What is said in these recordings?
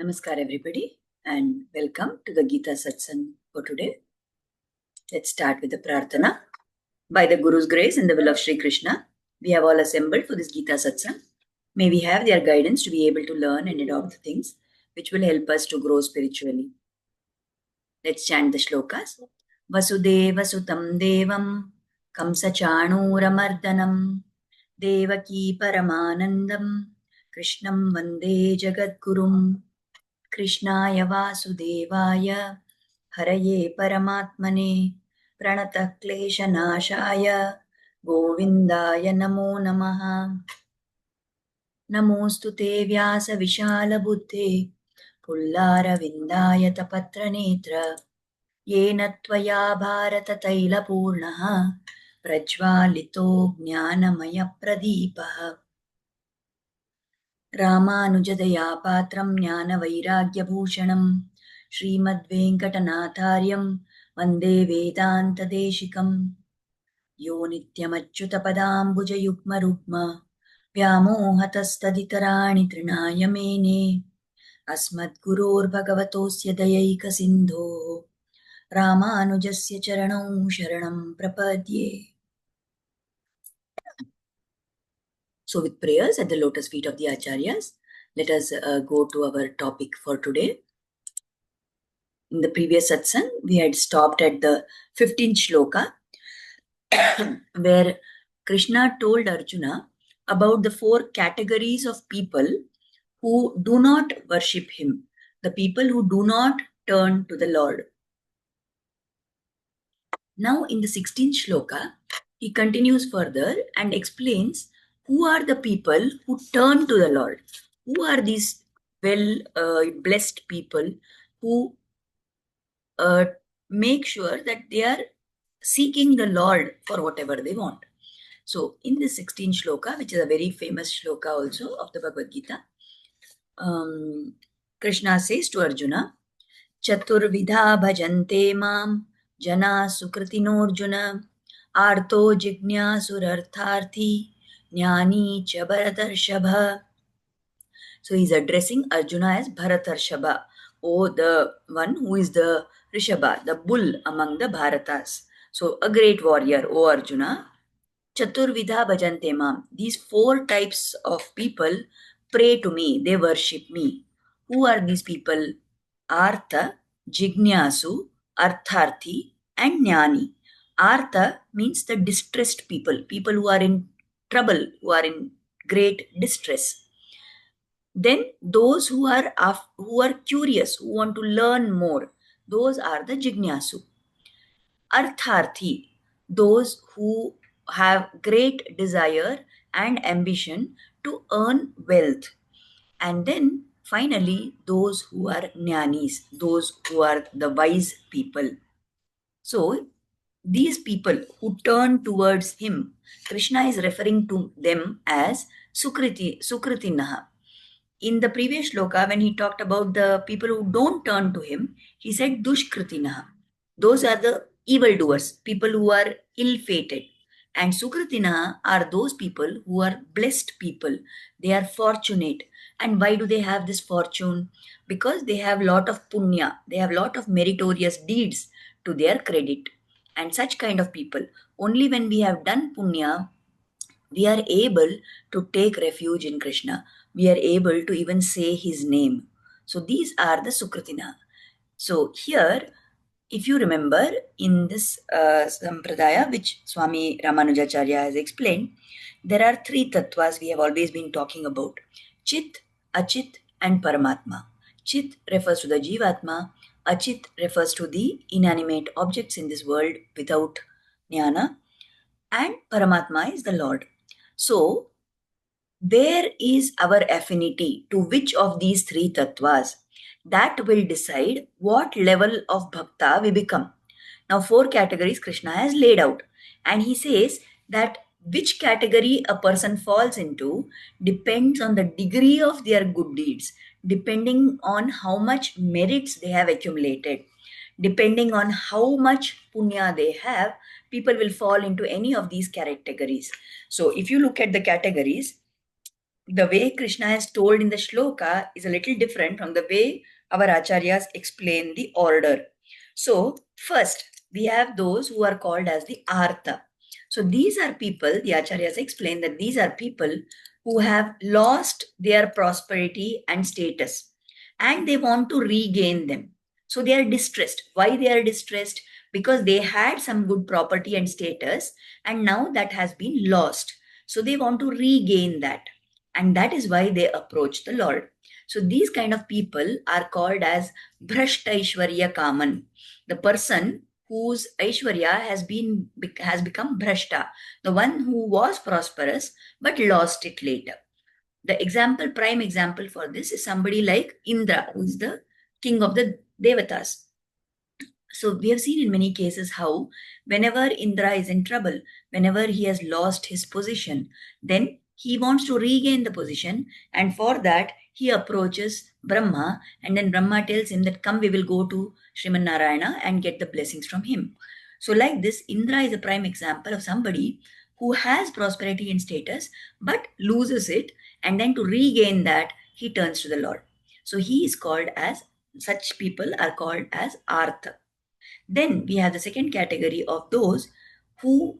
Namaskar everybody and welcome to the Gita Satsang for today. Let's start with the Prarthana. By the Guru's grace and the will of Sri Krishna, we have all assembled for this Gita Satsang. May we have their guidance to be able to learn and adopt the things which will help us to grow spiritually. Let's chant the shlokas. Vasudeva Sutam Devam Kamsa Chanuramardanam Devaki Paramanandam Krishnam Vande Jagadgurum कृष्णाय वासुदेवाय हरये परमात्मने प्रणतः क्लेशनाशाय गोविन्दाय नमो नमः। नमोऽस्तु ते व्यासविशालबुद्धे पुल्लारविन्दाय तपत्रनेत्र येन त्वया भारततैलपूर्णः प्रज्वालितो ज्ञानमयप्रदीपः रामानुजदया पात्रं ज्ञानवैराग्यभूषणं श्रीमद्वेङ्कटनाथार्यं वन्दे वेदान्तदेशिकं यो नित्यमच्युतपदाम्बुजयुग्मरुग्म व्यामोहतस्तदितराणि तृणाय मेने अस्मद्गुरोर्भगवतोऽस्य दयैकसिन्धोः रामानुजस्य चरणौ शरणं प्रपद्ये। So with prayers at the lotus feet of the Acharyas, let us go to our topic for today. In the previous satsang, we had stopped at the 15th shloka, where Krishna told Arjuna about the 4 categories of people who do not worship him, the people who do not turn to the Lord. Now in the 16th shloka, he continues further and explains who are the people who turn to the Lord. Who are these blessed people who make sure that they are seeking the Lord for whatever they want. So in the 16th shloka, which is a very famous shloka also of the Bhagavad Gita, Krishna says to Arjuna, Chaturvidha bhajante mam jana sukritinorjuna arto jignasurartharthi jnani cha bharatarshabha. So he's addressing Arjuna as Bharatarshabha, the one who is the Rishabha, the bull among the Bharatas. So a great warrior, O Arjuna. Chaturvidha bhajante mam. These 4 types of people pray to me, they worship me. Who are these people? Artha, Jignasu, Artharthi, and Jnani. Artha means the distressed people, people who are in trouble, who are in great distress. Then those who are curious, who want to learn more, those are the Jignasu. Artharthi, those who have great desire and ambition to earn wealth. And then finally, those who are Jnanis, those who are the wise people. So these people who turn towards him, Krishna is referring to them as Sukritinaha. In the previous shloka, when he talked about the people who don't turn to him, he said Dushkritinaha. Those are the evildoers, people who are ill-fated. And Sukritinaha are those people who are blessed people. They are fortunate. And why do they have this fortune? Because they have lot of punya. They have lot of meritorious deeds to their credit. And such kind of people, only when we have done punya, we are able to take refuge in Krishna. We are able to even say his name. So these are the Sukritina. So here, if you remember in this Sampradaya, which Swami Ramanujacharya has explained, there are 3 tattvas we have always been talking about. Chit, Achit and Paramatma. Chit refers to the Jivatma. Achit refers to the inanimate objects in this world without jnana. And Paramatma is the Lord. So, there is our affinity to which of these 3 tattvas that will decide what level of bhakta we become. Now, 4 categories Krishna has laid out, and he says that which category a person falls into depends on the degree of their good deeds, depending on how much merits they have accumulated, depending on how much punya they have. People will fall into any of these categories. So if you look at the categories, the way Krishna has told in the shloka is a little different from the way our acharyas explain the order. So, first, we have those who are called as the artha. So, these are people, the acharyas explain that these are people who have lost their prosperity and status and they want to regain them. So, they are distressed. Why they are distressed? Because they had some good property and status and now that has been lost. So, they want to regain that, and that is why they approach the Lord. So these kind of people are called as Bhrashta Aishwarya Kaman, the person whose Aishwarya has become Bhrashta, the one who was prosperous but lost it later. The prime example for this is somebody like Indra, who is the king of the Devatas. So we have seen in many cases how whenever Indra is in trouble, whenever he has lost his position, then he wants to regain the position, and for that he approaches Brahma, and then Brahma tells him that come, we will go to Sriman Narayana and get the blessings from him. So like this, Indra is a prime example of somebody who has prosperity and status but loses it, and then to regain that he turns to the Lord. So he is called as, such people are called as Artha. Then we have the second category of those who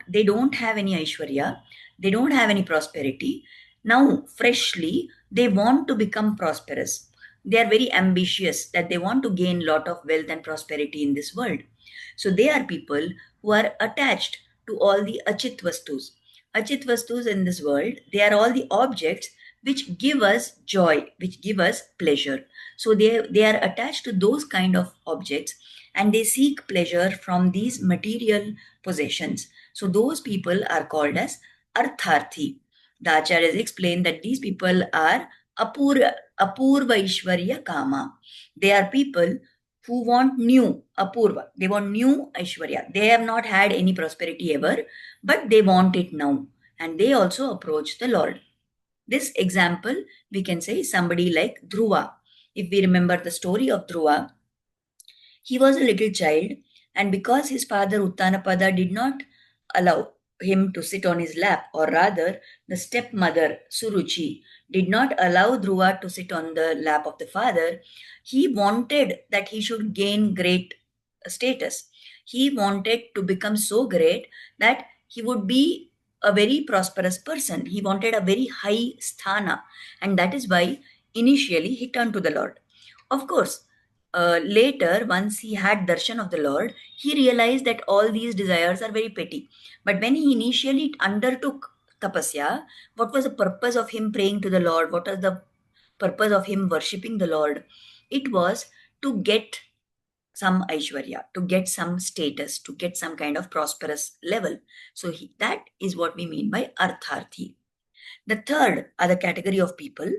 they don't have any Aishwarya, they don't have any prosperity. Now, freshly, they want to become prosperous. They are very ambitious that they want to gain lot of wealth and prosperity in this world. So they are people who are attached to all the Achit Vastus. Achit Vastus in this world, they are all the objects which give us joy, which give us pleasure. So they are attached to those kind of objects and they seek pleasure from these material possessions. So those people are called as Artharthi. The Acharyas explain that these people are Apurva Ishwarya Kama. They are people who want new Apurva. They want new Aishwarya. They have not had any prosperity ever, but they want it now. And they also approach the Lord. This example, we can say somebody like Dhruva. If we remember the story of Dhruva, he was a little child, and because his father Uttanapada did not allow him to sit on his lap, or rather, the stepmother Suruchi did not allow Dhruva to sit on the lap of the father, he wanted that he should gain great status. He wanted to become so great that he would be a very prosperous person. He wanted a very high sthana, and that is why initially he turned to the Lord. Of course, later, once he had darshan of the Lord, he realized that all these desires are very petty. But when he initially undertook tapasya, what was the purpose of him praying to the Lord? What was the purpose of him worshipping the Lord? It was to get some Aishwarya, to get some status, to get some kind of prosperous level. So that is what we mean by Artharthi. The third are the category of people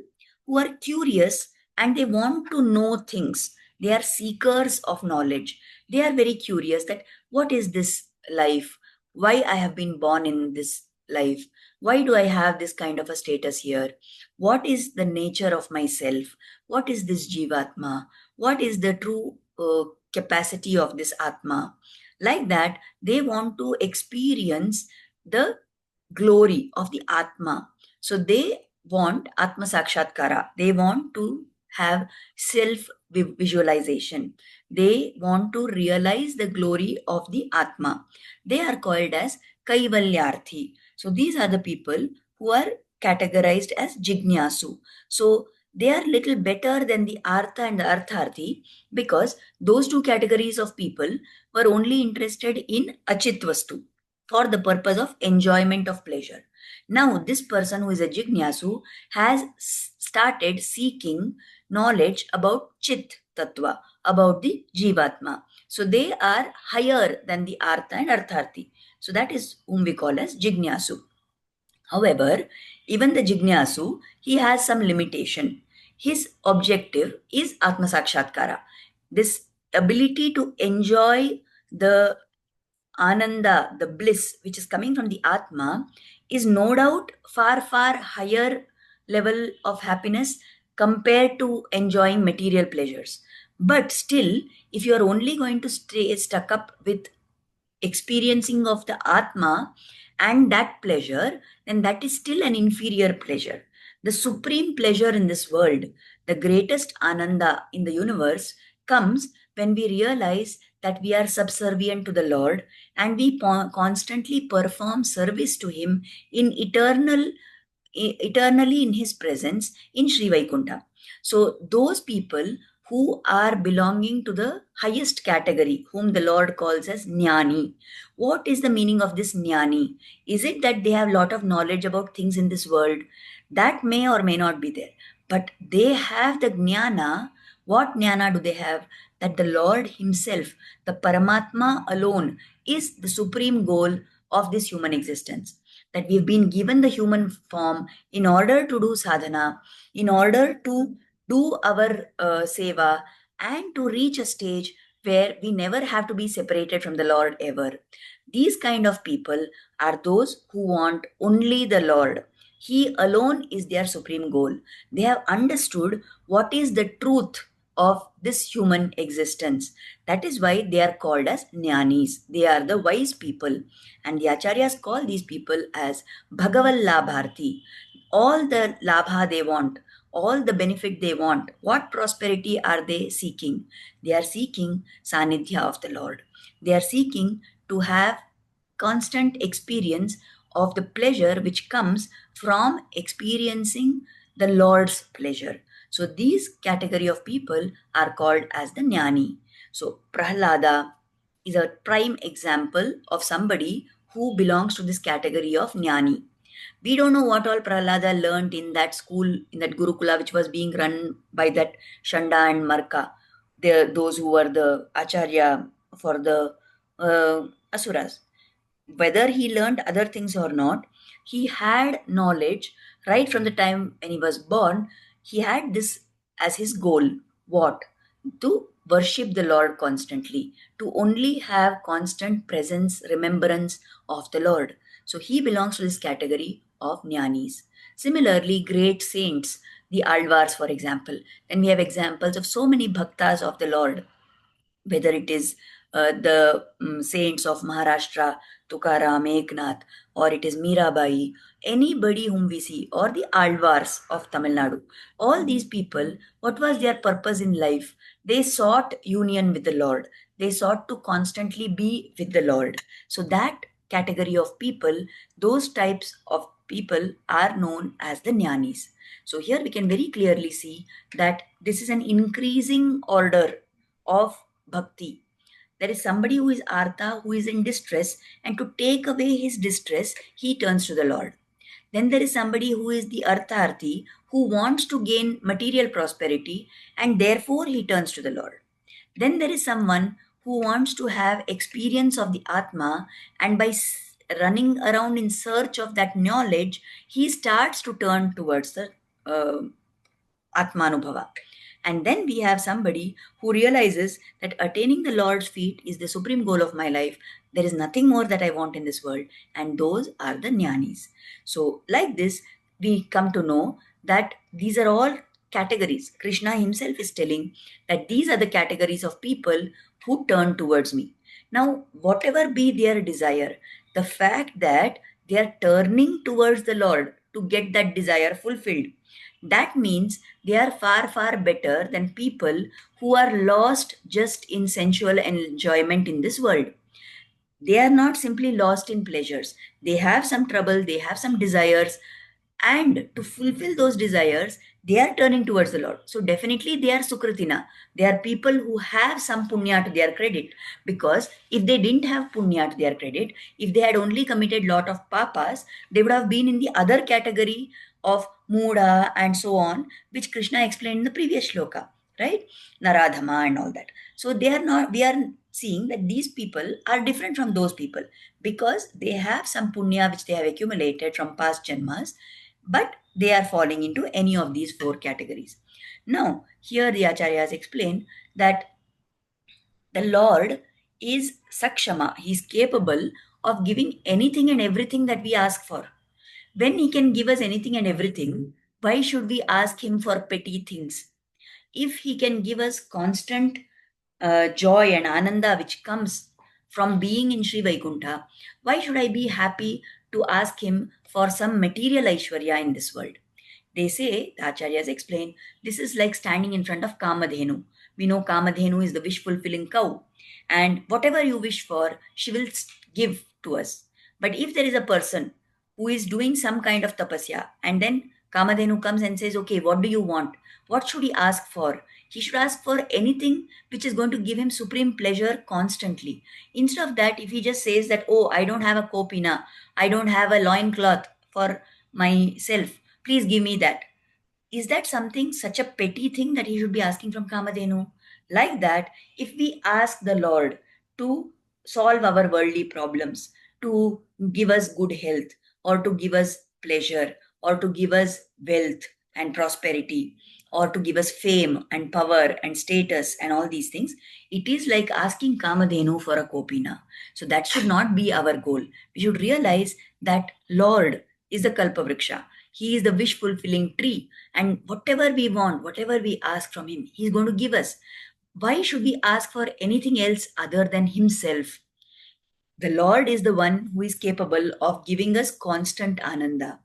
who are curious and they want to know things. They are seekers of knowledge. They are very curious that what is this life? Why I have been born in this life? Why do I have this kind of a status here? What is the nature of myself? What is this Jivatma? What is the true capacity of this Atma? Like that, they want to experience the glory of the Atma. So they want Atma Sakshatkara. They want to have self visualization. They want to realize the glory of the Atma. They are called as Kaivalyarthi. So these are the people who are categorized as Jignasu. So they are little better than the Artha and the Artharthi because those two categories of people were only interested in Achitvastu for the purpose of enjoyment of pleasure. Now, this person who is a Jignasu has started seeking knowledge about Chit Tattva, about the Jivatma. So they are higher than the Artha and Artharthi. So that is whom we call as Jignasu. However, even the Jignasu, he has some limitation. His objective is Atma Sakshatkara. This ability to enjoy the Ananda, the bliss which is coming from the Atma, is no doubt far, far higher level of happiness compared to enjoying material pleasures. But still, if you are only going to stay stuck up with experiencing of the Atma and that pleasure, then that is still an inferior pleasure. The supreme pleasure in this world, the greatest ananda in the universe, comes when we realize that we are subservient to the Lord and we constantly perform service to Him in eternally in His presence in Sri Vaikunta. So, those people who are belonging to the highest category, whom the Lord calls as Jnani. What is the meaning of this Jnani? Is it that they have a lot of knowledge about things in this world? That may or may not be there. But they have the Jnana. What Jnana do they have? That the Lord Himself, the Paramatma alone, is the supreme goal of this human existence. That we've been given the human form in order to do sadhana, in order to do our seva, and to reach a stage where we never have to be separated from the Lord ever. These kind of people are those who want only the Lord. He alone is their supreme goal. They have understood what is the truth of this human existence. That is why they are called as jnanis. They are the wise people. And the acharyas call these people as Bhagaval Labharti. All the labha they want, all the benefit they want, what prosperity are they seeking? They are seeking Sanidhya of the Lord. They are seeking to have constant experience of the pleasure which comes from experiencing the Lord's pleasure. So these category of people are called as the Jnani. So Prahlada is a prime example of somebody who belongs to this category of Jnani. We don't know what all Prahlada learned in that school, in that Gurukula, which was being run by that Shanda and Marka, those who were the Acharya for the Asuras. Whether he learned other things or not, he had knowledge right from the time when he was born. He had this as his goal. What? To worship the Lord constantly, to only have constant presence, remembrance of the Lord. So he belongs to this category of jnanis. Similarly, great saints, the Alvars, for example. Then we have examples of so many bhaktas of the Lord, whether it is the saints of Maharashtra, Tukaram, Eknath, or it is Mirabai, anybody whom we see, or the Alvars of Tamil Nadu. All these people, what was their purpose in life? They sought union with the Lord. They sought to constantly be with the Lord. So that category of people, those types of people are known as the jnanis. So here we can very clearly see that this is an increasing order of bhakti. There is somebody who is artha, who is in distress, and to take away his distress, he turns to the Lord. Then there is somebody who is the artharthi, who wants to gain material prosperity, and therefore he turns to the Lord. Then there is someone who wants to have experience of the Atma, and by running around in search of that knowledge, he starts to turn towards the uh, Atmanubhava. And then we have somebody who realizes that attaining the Lord's feet is the supreme goal of my life. There is nothing more that I want in this world. And those are the jnanis. So, like this, we come to know that these are all categories. Krishna himself is telling that these are the categories of people who turn towards me. Now, whatever be their desire, the fact that they are turning towards the Lord to get that desire fulfilled, that means they are far, far better than people who are lost just in sensual enjoyment in this world. They are not simply lost in pleasures. They have some trouble, they have some desires, and to fulfill those desires, they are turning towards the Lord. So definitely they are Sukritina. They are people who have some punya to their credit, because if they didn't have punya to their credit, if they had only committed lot of papas, they would have been in the other category of Muda and so on, which Krishna explained in the previous shloka, right? Naradhama and all that. So they are not, we are seeing that these people are different from those people because they have some punya which they have accumulated from past janmas, but they are falling into any of these four categories. Now, here the acharyas explain that the Lord is sakshama, he is capable of giving anything and everything that we ask for. When he can give us anything and everything, why should we ask him for petty things? If he can give us constant joy and ananda which comes from being in Sri Vaikunta, why should I be happy to ask him for some material Aishwarya in this world? They say, the acharyas explain, this is like standing in front of Kamadhenu. We know Kamadhenu is the wish fulfilling cow, and whatever you wish for, she will give to us. But if there is a person who is doing some kind of tapasya, and then Kamadhenu comes and says, okay, what do you want? What should he ask for? He should ask for anything which is going to give him supreme pleasure constantly. Instead of that, if he just says that, oh, I don't have a kopina, I don't have a loincloth for myself, please give me that. Is that something, such a petty thing that he should be asking from Kamadhenu? Like that, if we ask the Lord to solve our worldly problems, to give us good health, or to give us pleasure, or to give us wealth and prosperity, or to give us fame and power and status and all these things, it is like asking Kamadhenu for a kopina. So that should not be our goal. We should realize that Lord is the Kalpavriksha. He is the wish fulfilling tree, and whatever we want, whatever we ask from him, he's going to give us. Why should we ask for anything else other than himself? The Lord is the one who is capable of giving us constant ananda.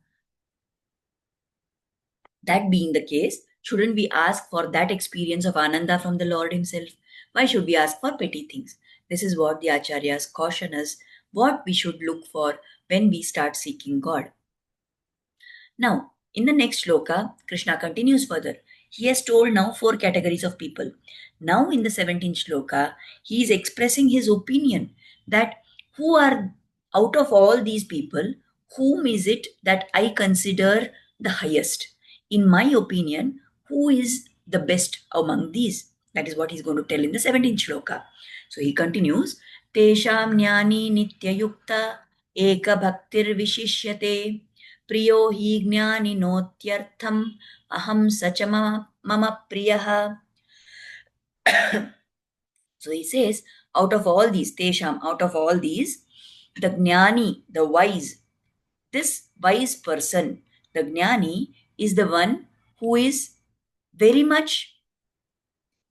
That being the case, shouldn't we ask for that experience of ananda from the Lord himself? Why should we ask for petty things? This is what the acharyas caution us, what we should look for when we start seeking God. Now, in the next shloka, Krishna continues further. He has told now four categories of people. Now, in the 17th shloka, he is expressing his opinion that who are, out of all these people, whom is it that I consider the highest? In my opinion, who is the best among these? That is what he's going to tell in the 17th shloka. So he continues, Tesham jnani nityayukta eka bhaktir vishishyate प्रियो हि ज्ञानिनोत्यर्थम aham sacha mama priyaha. So he says, out of all these, Tesham, out of all these, the Jnani, the wise, this wise person, the Jnani, is the one who is very much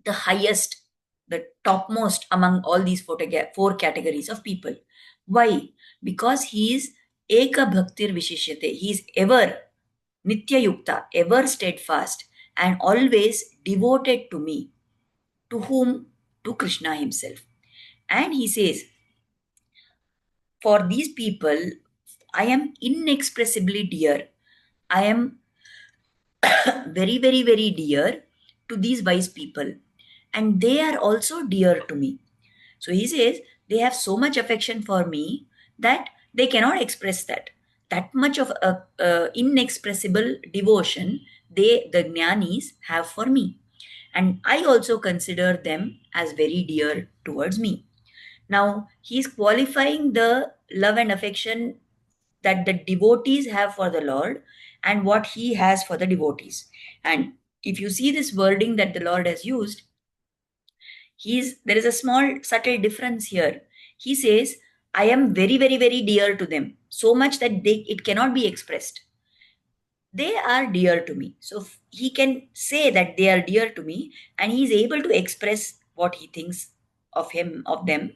the highest, the topmost among all these four categories of people. Why? Because he is Eka Bhaktir Vishishyate. He is ever Nitya Yukta, ever steadfast and always devoted to me. To whom? To Krishna himself. And he says, for these people, I am inexpressibly dear. I am very, very, very dear to these wise people. And they are also dear to me. So he says, they have so much affection for me that they cannot express that. That much of a inexpressible devotion they, the jnanis, have for me. And I also consider them as very dear towards me. Now, he is qualifying the love and affection that the devotees have for the Lord and what he has for the devotees. And if you see this wording that the Lord has used, there is a small subtle difference here. He says, I am very, very, very dear to them, so much that it cannot be expressed. They are dear to me. So he can say that they are dear to me, and he is able to express what he thinks of them,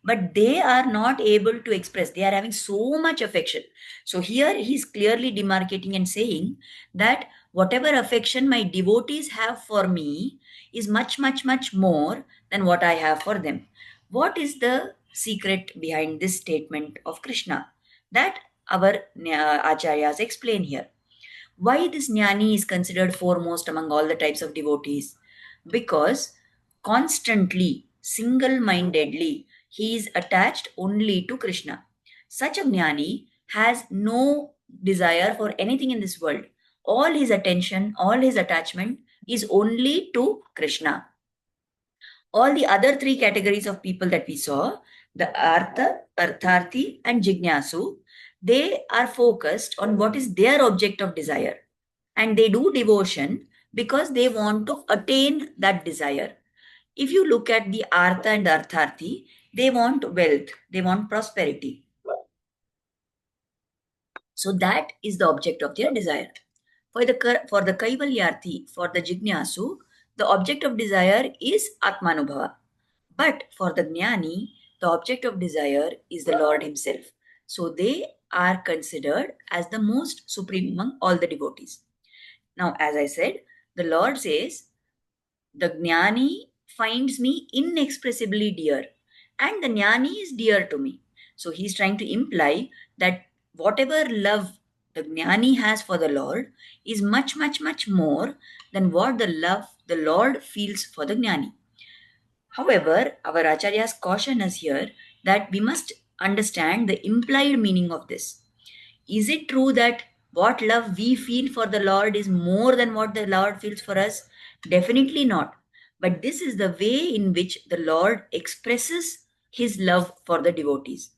but they are not able to express. They are having so much affection. So here he's clearly demarcating and saying that whatever affection my devotees have for me is much, much, much more than what I have for them. What is the secret behind this statement of Krishna? That our acharyas explain here. Why this jnani is considered foremost among all the types of devotees? Because constantly, single mindedly, he is attached only to Krishna. Such a jnani has no desire for anything in this world. All his attention, all his attachment is only to Krishna. All the other three categories of people that we saw, the Artha, Artharthi, and Jignasu, they are focused on what is their object of desire. And they do devotion because they want to attain that desire. If you look at the Artha and Artharthi, they want wealth, they want prosperity. So that is the object of their desire. For the Kaivalyarthi, for the Jignasu, the object of desire is Atmanubhava. But for the Jnani, the object of desire is the Lord himself. So they are considered as the most supreme among all the devotees. Now, as I said, the Lord says, the Jnani finds me inexpressibly dear, and the Jnani is dear to me. So he's trying to imply that whatever love the Jnani has for the Lord is much, much, much more than what the love the Lord feels for the Jnani. However, our acharyas caution us here that we must understand the implied meaning of this. Is it true that what love we feel for the Lord is more than what the Lord feels for us? Definitely not. But this is the way in which the Lord expresses his love for the devotees.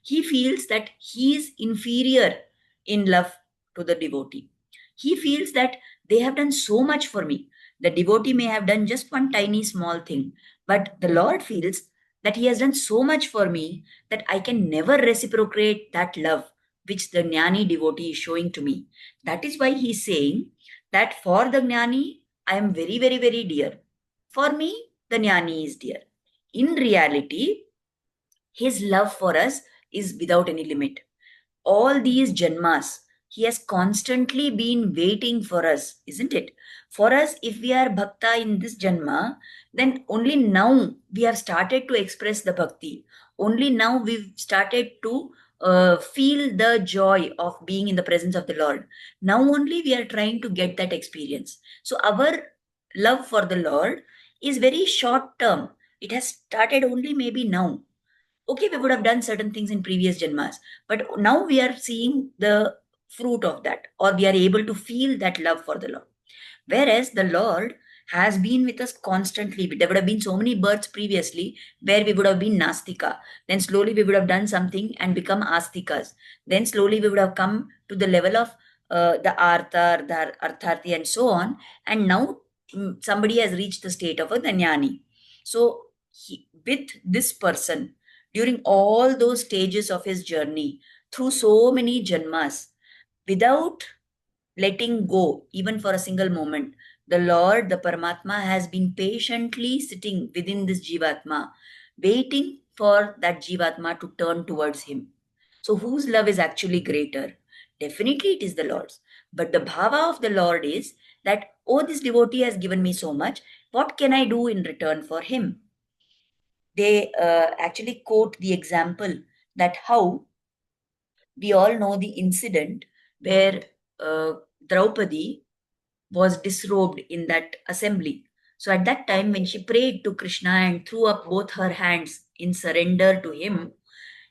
He feels that he is inferior in love to the devotee. He feels that they have done so much for me. The devotee may have done just one tiny small thing, but the Lord feels that he has done so much for me that I can never reciprocate that love which the Jnani devotee is showing to me. That is why he is saying that for the Jnani, I am very, very, very dear. For me, the Jnani is dear. In reality, his love for us is without any limit. All these janmas, he has constantly been waiting for us, isn't it? For us, if we are bhakta in this janma, then only now we have started to express the bhakti. Only now we've started to feel the joy of being in the presence of the Lord. Now only we are trying to get that experience. So our love for the Lord is very short term. It has started only maybe now. Okay, we would have done certain things in previous janmas, but now we are seeing the fruit of that, or we are able to feel that love for the Lord. Whereas the Lord has been with us constantly. There would have been so many births previously where we would have been Nastika. Then slowly we would have done something and become Astikas. Then slowly we would have come to the level of the Arthar, the Artharthi, and so on. And now somebody has reached the state of a Danyani. So, with this person, during all those stages of his journey, through so many janmas, without letting go, even for a single moment, the Lord, the Paramatma, has been patiently sitting within this Jivatma, waiting for that Jivatma to turn towards him. So, whose love is actually greater? Definitely, it is the Lord's. But the bhava of the Lord is that, oh, this devotee has given me so much. What can I do in return for him? They actually quote the example that how we all know the incident where Draupadi was disrobed in that assembly. So at that time, when she prayed to Krishna and threw up both her hands in surrender to him,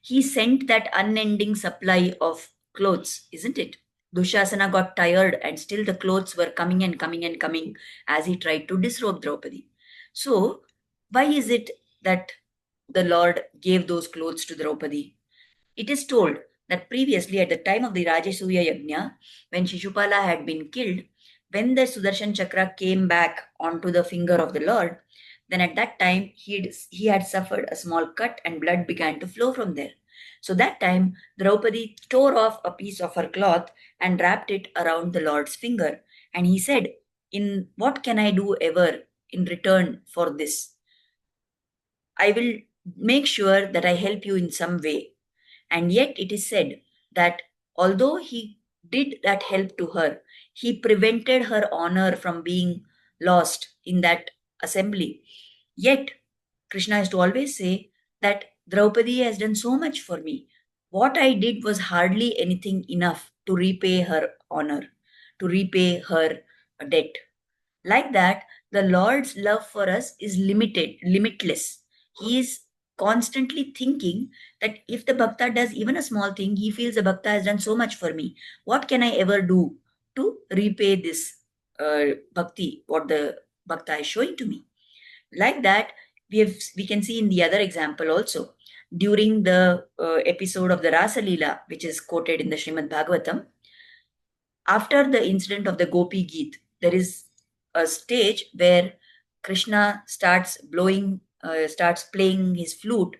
he sent that unending supply of clothes, isn't it? Dushasana got tired and still the clothes were coming and coming and coming as he tried to disrobe Draupadi. So, why is it that the Lord gave those clothes to Draupadi? It is told that previously, at the time of the Rajasuya Yajna, when Shishupala had been killed, when the Sudarshan Chakra came back onto the finger of the Lord, then at that time he had suffered a small cut and blood began to flow from there. So that time, Draupadi tore off a piece of her cloth and wrapped it around the Lord's finger. And he said, in what can I do ever in return for this? I will make sure that I help you in some way. And yet it is said that although he did that help to her, he prevented her honor from being lost in that assembly. Yet Krishna used to always say that Draupadi has done so much for me. What I did was hardly anything enough to repay her honor, to repay her debt. Like that, the Lord's love for us is limited, limitless. He is constantly thinking that if the bhakta does even a small thing, he feels the bhakta has done so much for me. What can I ever do to repay this bhakti, what the bhakta is showing to me? Like that, we can see in the other example also. During the episode of the Rasa Leela, which is quoted in the Srimad Bhagavatam, after the incident of the Gopi Geet, there is a stage where Krishna starts playing his flute,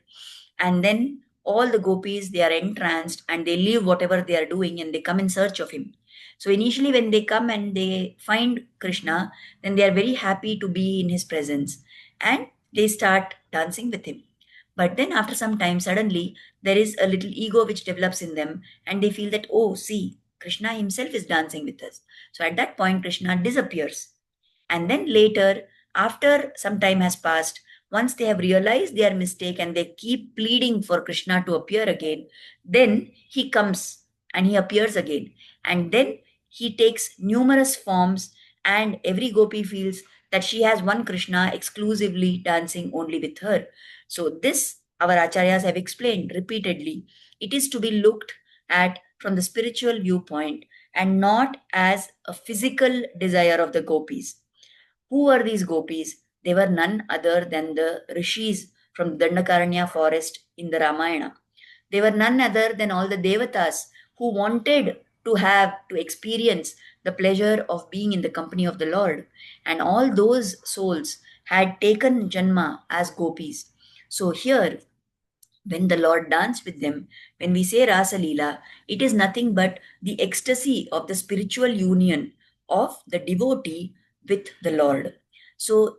and then all the gopis they are entranced and they leave whatever they are doing and they come in search of him. So initially, when they come and they find Krishna, then they are very happy to be in his presence and they start dancing with him. But then, after some time, suddenly there is a little ego which develops in them, and they feel that, oh, see, Krishna himself is dancing with us. So at that point, Krishna disappears. And then later, after some time has passed, once they have realized their mistake and they keep pleading for Krishna to appear again, then he comes and he appears again. And then he takes numerous forms, and every gopi feels that she has one Krishna exclusively dancing only with her. So, this our acharyas have explained repeatedly. It is to be looked at from the spiritual viewpoint and not as a physical desire of the gopis. Who were these gopis? They were none other than the rishis from Dandakaranya forest in the Ramayana. They were none other than all the devatas who wanted to experience the pleasure of being in the company of the Lord. And all those souls had taken Janma as gopis. So here, when the Lord danced with them, when we say Rasa Leela, it is nothing but the ecstasy of the spiritual union of the devotee with the Lord. So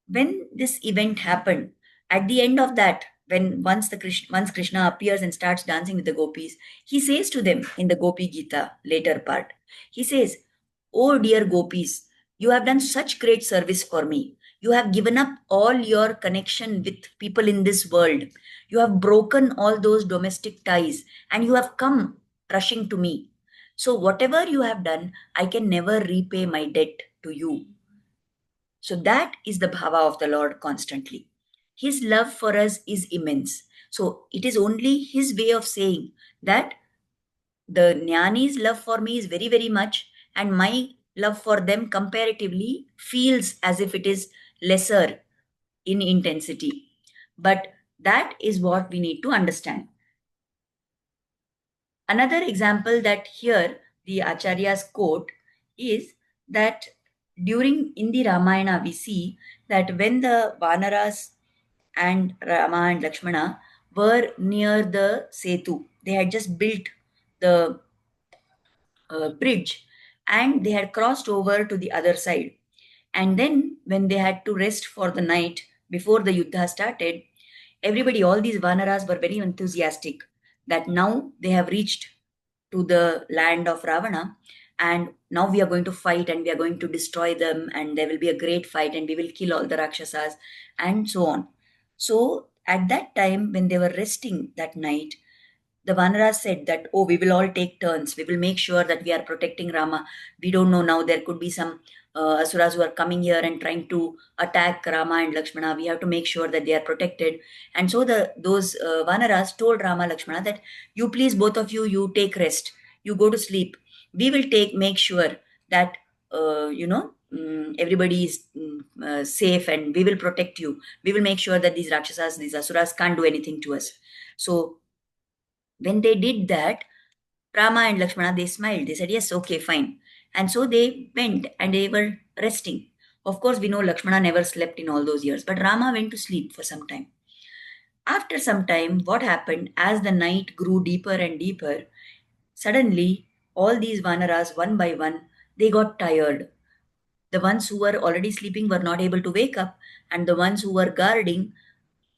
when this event happened, at the end of that, when once Krishna appears and starts dancing with the gopis, he says to them in the Gopi Gita later part, he says, "Oh dear gopis, you have done such great service for me. You have given up all your connection with people in this world. You have broken all those domestic ties and you have come rushing to me. So, whatever you have done, I can never repay my debt to you." So, that is the bhava of the Lord constantly. His love for us is immense. So, it is only His way of saying that the Jnani's love for me is very, very much, and my love for them comparatively feels as if it is lesser in intensity. But that is what we need to understand. Another example that here the Acharya's quote is that during in the Ramayana we see that when the Vanaras and Rama and Lakshmana were near the Setu, they had just built the bridge and they had crossed over to the other side. And then, when they had to rest for the night before the Yuddha started, everybody, all these Vanaras were very enthusiastic that now they have reached to the land of Ravana, and now we are going to fight and we are going to destroy them, and there will be a great fight, and we will kill all the Rakshasas, and so on. So, at that time, when they were resting that night, the Vanaras said that, oh, we will all take turns. We will make sure that we are protecting Rama. We don't know now, there could be some asuras who are coming here and trying to attack Rama and Lakshmana. We have to make sure that they are protected. And so those Vanaras told Rama Lakshmana that you please, both of you, you take rest. You go to sleep. We will make sure that, everybody is safe and we will protect you. We will make sure that these Rakshasas, these Asuras can't do anything to us. So when they did that, Rama and Lakshmana, they smiled. They said, yes, okay, fine. And so they went and they were resting. Of course, we know Lakshmana never slept in all those years, but Rama went to sleep for some time. After some time, what happened as the night grew deeper and deeper, suddenly all these Vanaras, one by one, they got tired. The ones who were already sleeping were not able to wake up, and the ones who were guarding,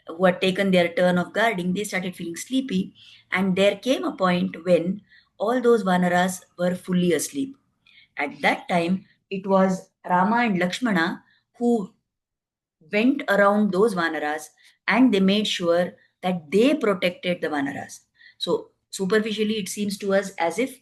who had taken their turn of guarding, they started feeling sleepy. And there came a point when all those Vanaras were fully asleep. At that time, it was Rama and Lakshmana who went around those Vanaras and they made sure that they protected the Vanaras. So, superficially, it seems to us as if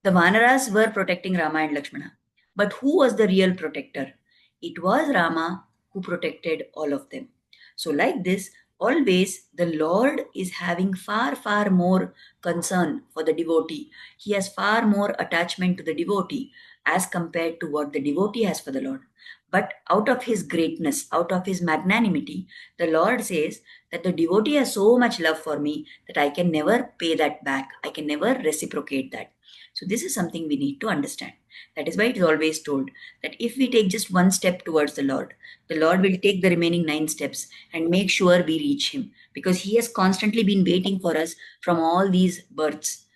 the Vanaras were protecting Rama and Lakshmana. But who was the real protector? It was Rama who protected all of them. So, like this, always the Lord is having far, far more concern for the devotee. He has far more attachment to the devotee as compared to what the devotee has for the Lord. But out of his greatness, out of his magnanimity, the Lord says that the devotee has so much love for me that I can never pay that back. I can never reciprocate that. So, this is something we need to understand. That is why it is always told that if we take just one step towards the Lord will take the remaining 9 steps and make sure we reach Him, because He has constantly been waiting for us from all these births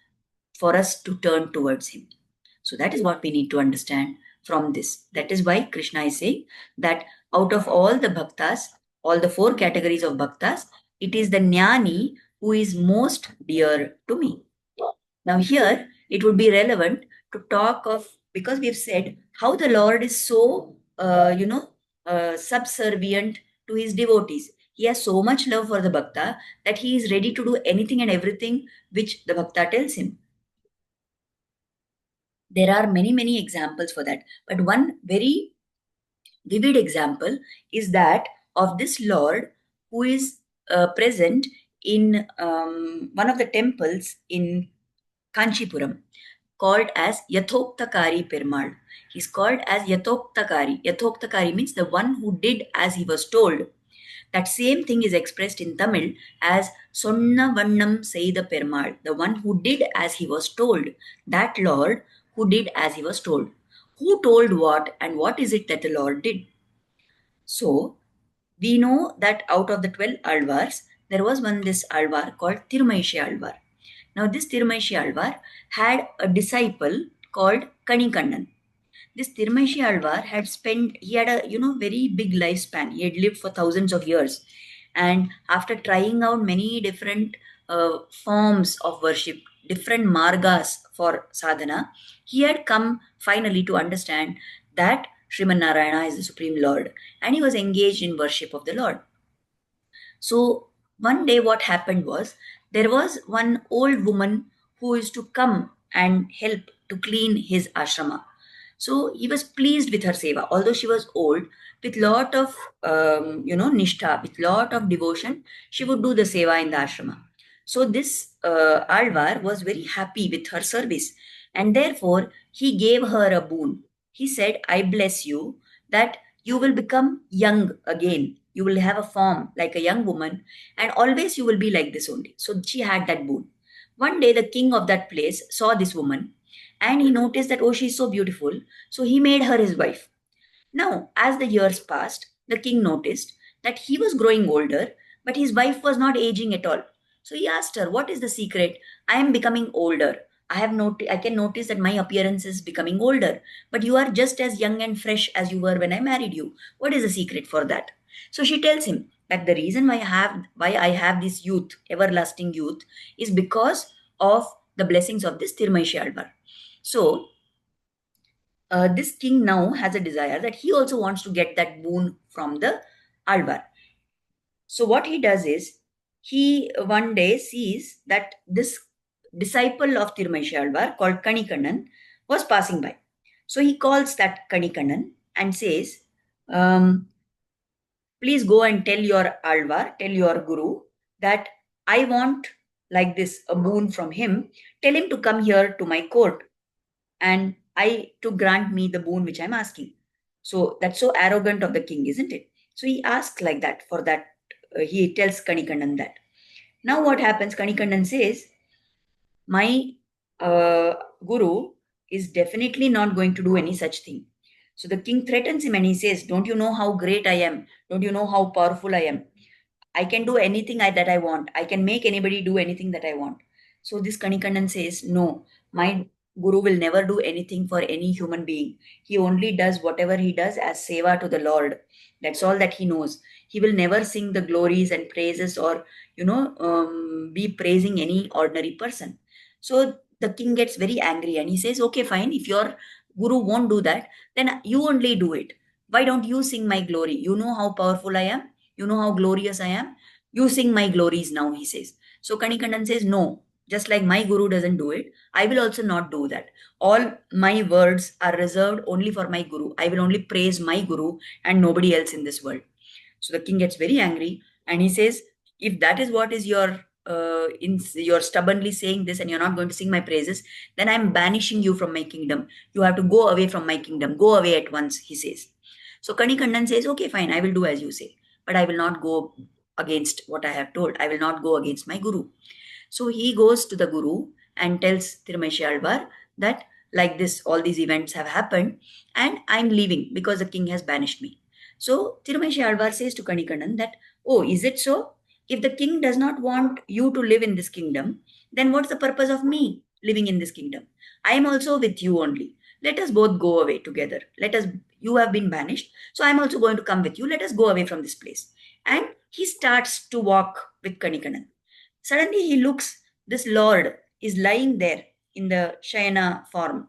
for us to turn towards Him. So, that is what we need to understand from this. That is why Krishna is saying that out of all the bhaktas, all the 4 categories of bhaktas, it is the jnani who is most dear to me. Now, here it would be relevant to talk of, because we've said how the Lord is so, subservient to his devotees. He has so much love for the Bhakta that he is ready to do anything and everything which the Bhakta tells him. There are many, many examples for that. But one very vivid example is that of this Lord who is present in one of the temples in Kanchipuram, called as Yathoktakari Perumal. He's called as Yathoktakari. Yathoktakari means the one who did as he was told. That same thing is expressed in Tamil as Sonna Vannam Seida Perumal, the one who did as he was told. That Lord who did as he was told. Who told what, and what is it that the Lord did? So, we know that out of the 12 Alvars, there was one this Alvar called Tirumaishi Alvar. Now, this Tirumaishi Alvar had a disciple called Kanikannan. This Tirumaishi Alvar had spent, he had a, very big lifespan. He had lived for thousands of years. And after trying out many different forms of worship, different margas for sadhana, he had come finally to understand that Sriman Narayana is the Supreme Lord, and he was engaged in worship of the Lord. So one day, what happened was there was one old woman who used to come and help to clean his ashrama. So he was pleased with her seva, although she was old. With lot of nishtha, with lot of devotion, she would do the seva in the ashrama. So this Alvar was very happy with her service, and therefore he gave her a boon. He said, "I bless you that you will become young again. You will have a form like a young woman, and always you will be like this only." So she had that boon. One day, the king of that place saw this woman, and he noticed that, oh, she's so beautiful. So he made her his wife. Now, as the years passed, the king noticed that he was growing older, but his wife was not aging at all. So he asked her, "What is the secret? I am becoming older. I can notice that my appearance is becoming older, but you are just as young and fresh as you were when I married you. What is the secret for that?" So she tells him that the reason why I have this youth, everlasting youth, is because of the blessings of this Tirmaishi Alvar. So this king now has a desire that he also wants to get that boon from the Alvar. So what he does is he one day sees that this disciple of Tirumaishi Alvar called Kanikannan was passing by. So he calls that Kanikannan and says, "Please go and tell your Alvar, tell your Guru that I want like this a boon from him. Tell him to come here to my court and I to grant me the boon which I'm asking." So that's so arrogant of the king, isn't it? So he asks like that. For that, he tells Kanikandan that. Now what happens? Kanikandan says, "My uh, guru is definitely not going to do any such thing." So the king threatens him and he says, "Don't you know how great I am? Don't you know how powerful I am? I can do anything that I want. I can make anybody do anything that I want." So this Kanikandan says, "No, my guru will never do anything for any human being. He only does whatever he does as seva to the Lord. That's all that he knows. He will never sing the glories and praises or, be praising any ordinary person." So the king gets very angry and he says, "Okay, fine. If your guru won't do that, then you only do it. Why don't you sing my glory? You know how powerful I am. You know how glorious I am. You sing my glories now," he says. So Kanikandan says, "No, just like my guru doesn't do it, I will also not do that. All my words are reserved only for my guru. I will only praise my guru and nobody else in this world." So the king gets very angry and he says, "If that is what is you're stubbornly saying this and you're not going to sing my praises, then I'm banishing you from my kingdom. You have to go away from my kingdom. Go away at once," he says. So Kanikandan says, "Okay, fine, I will do as you say, but I will not go against what I have told. I will not go against my guru." So he goes to the guru and tells Tirumaishi Alvar that like this, all these events have happened and I'm leaving because the king has banished me. So Tirumaishi Alvar says to Kanikandan that, "Oh, is it so? If the king does not want you to live in this kingdom, then what's the purpose of me living in this kingdom? I am also with you only. Let us both go away together. You have been banished, so I'm also going to come with you. Let us go away from this place." And he starts to walk with Kanikandan. Suddenly he looks, this Lord is lying there in the Shayana form,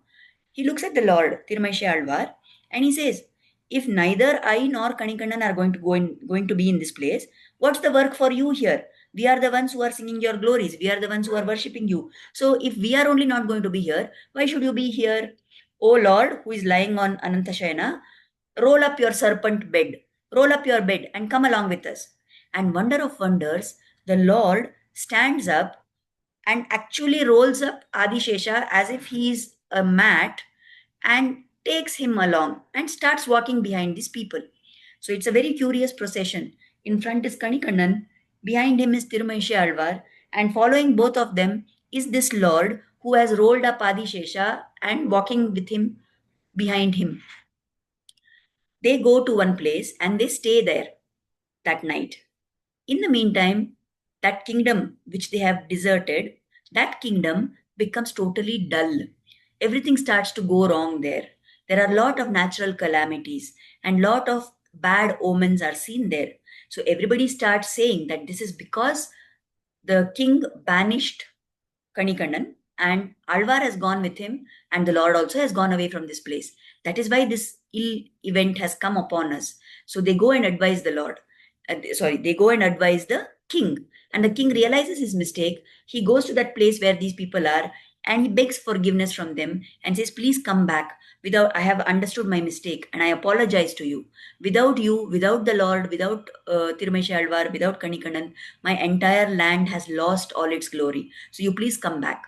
he looks at the Lord, Tirumaishi Alvar, and he says, if neither I nor Kanikannan are going to be in this place, what's the work for you here? We are the ones who are singing your glories. We are the ones who are worshipping you. So if we are only not going to be here, why should you be here? O Lord, who is lying on Anantashayana, roll up your serpent bed, roll up your bed and come along with us. And wonder of wonders, the Lord stands up and actually rolls up Adishesha as if he is a mat and takes him along and starts walking behind these people. So it's a very curious procession. In front is Kanikannan, behind him is Tirumaishi Alvar, and following both of them is this Lord who has rolled up Adishesha and walking with him behind him. They go to one place and they stay there that night. In the meantime, that kingdom which they have deserted, that kingdom becomes totally dull. Everything starts to go wrong there. There are a lot of natural calamities and lot of bad omens are seen there. So everybody starts saying that this is because the king banished Kanikannan, and Alvar has gone with him, and the Lord also has gone away from this place. That is why this ill event has come upon us. So they go and advise the Lord. They go and advise the king. And the king realizes his mistake. He goes to that place where these people are and he begs forgiveness from them and says, please come back. I have understood my mistake and I apologize to you. Without you, without the Lord, without Tirumaishi Alvar, without Kanikannan, my entire land has lost all its glory. So you please come back.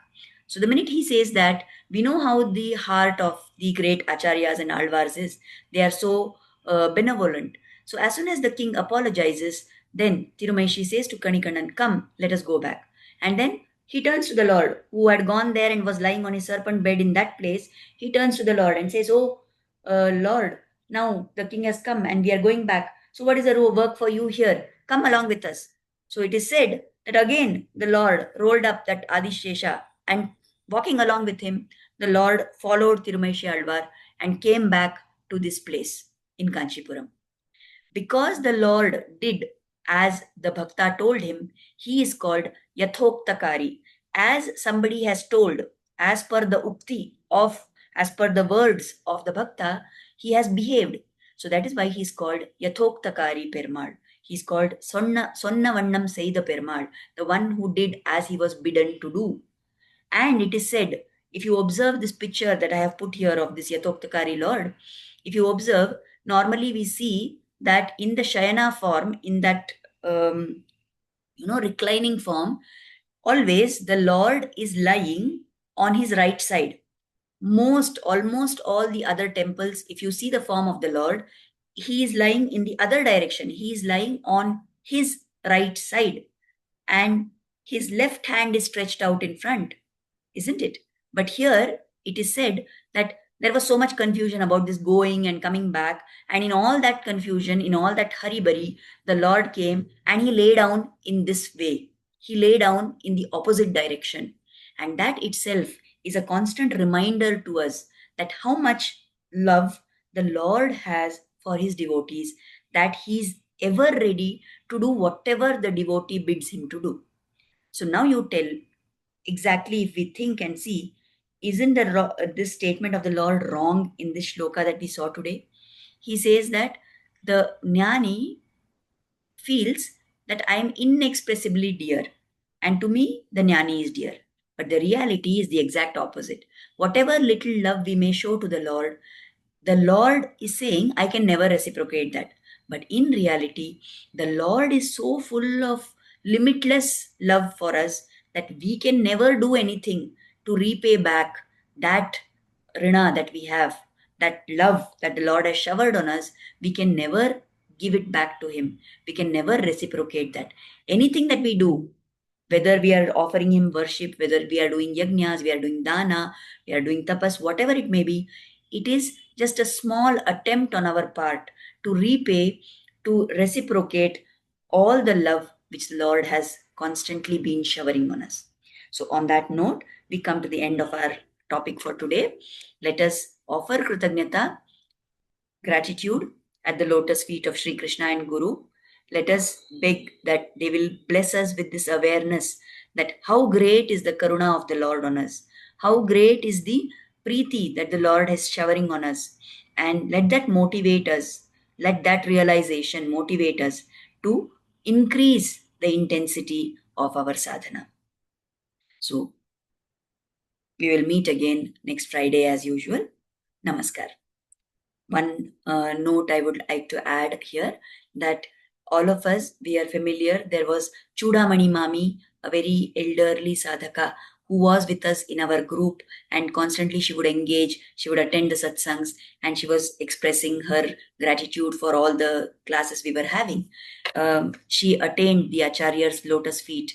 So the minute he says that, we know how the heart of the great Acharyas and Alvars is. They are so benevolent. So as soon as the king apologizes, then Tirumaishi says to Kanikannan, come, let us go back. And then he turns to the Lord, who had gone there and was lying on his serpent bed in that place. He turns to the Lord and says, oh, Lord, now the king has come and we are going back. So what is the work for you here? Come along with us. So it is said that again the Lord rolled up that Adishesha and walking along with him, the Lord followed Tirumaishi Alvar and came back to this place in Kanchipuram. Because the Lord did as the Bhakta told him, he is called Yathoktakari. As somebody has told, as per the Ukti as per the words of the Bhakta, he has behaved. So that is why he is called Yathoktakari Perumal. He is called Sonna Vannam Seida Perumal, the one who did as he was bidden to do. And it is said, if you observe this picture that I have put here of this Yathoktakari Lord, if you observe, normally we see that in the Shayana form, in that reclining form, always the Lord is lying on his right side. Almost all the other temples, if you see the form of the Lord, he is lying in the other direction. He is lying on his right side, and his left hand is stretched out in front, isn't it? But here it is said that there was so much confusion about this going and coming back. And in all that confusion, in all that hurry-burry, the Lord came and he lay down in this way. He lay down in the opposite direction. And that itself is a constant reminder to us that how much love the Lord has for his devotees, that he's ever ready to do whatever the devotee bids him to do. So now you tell, exactly, if we think and see, isn't this statement of the Lord wrong in this shloka that we saw today? He says that the jnani feels that I am inexpressibly dear, and to me, the jnani is dear. But the reality is the exact opposite. Whatever little love we may show to the Lord is saying, I can never reciprocate that. But in reality, the Lord is so full of limitless love for us that we can never do anything to repay back that rina that we have, that love that the Lord has showered on us. We can never give it back to him. We can never reciprocate that. Anything that we do, whether we are offering him worship, whether we are doing yajnas, we are doing dana, we are doing tapas, whatever it may be, it is just a small attempt on our part to repay, to reciprocate all the love which the Lord has constantly been showering on us. So on that note, we come to the end of our topic for today. Let us offer Kritagnyata, gratitude at the lotus feet of Sri Krishna and Guru. Let us beg that they will bless us with this awareness that how great is the karuna of the Lord on us, how great is the preeti that the Lord is showering on us. And let that motivate us, let that realization motivate us to increase the intensity of our sadhana. So we will meet again next Friday as usual. Namaskar. One note I would like to add here, that all of us, we are familiar. There was Chudamani Mami, a very elderly sadhaka who was with us in our group, and constantly she would engage, she would attend the satsangs, and she was expressing her gratitude for all the classes we were having. She attained the Acharya's lotus feet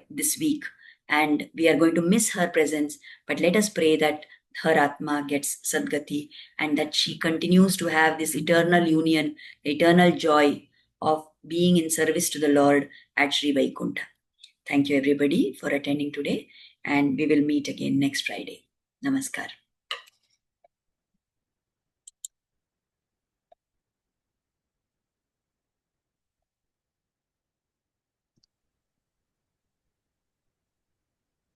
this week, and we are going to miss her presence, but let us pray that her Atma gets Sadgati, and that she continues to have this eternal union, eternal joy of being in service to the Lord at Sri Vaikuntha. Thank you, everybody, for attending today, and we will meet again next Friday. Namaskar.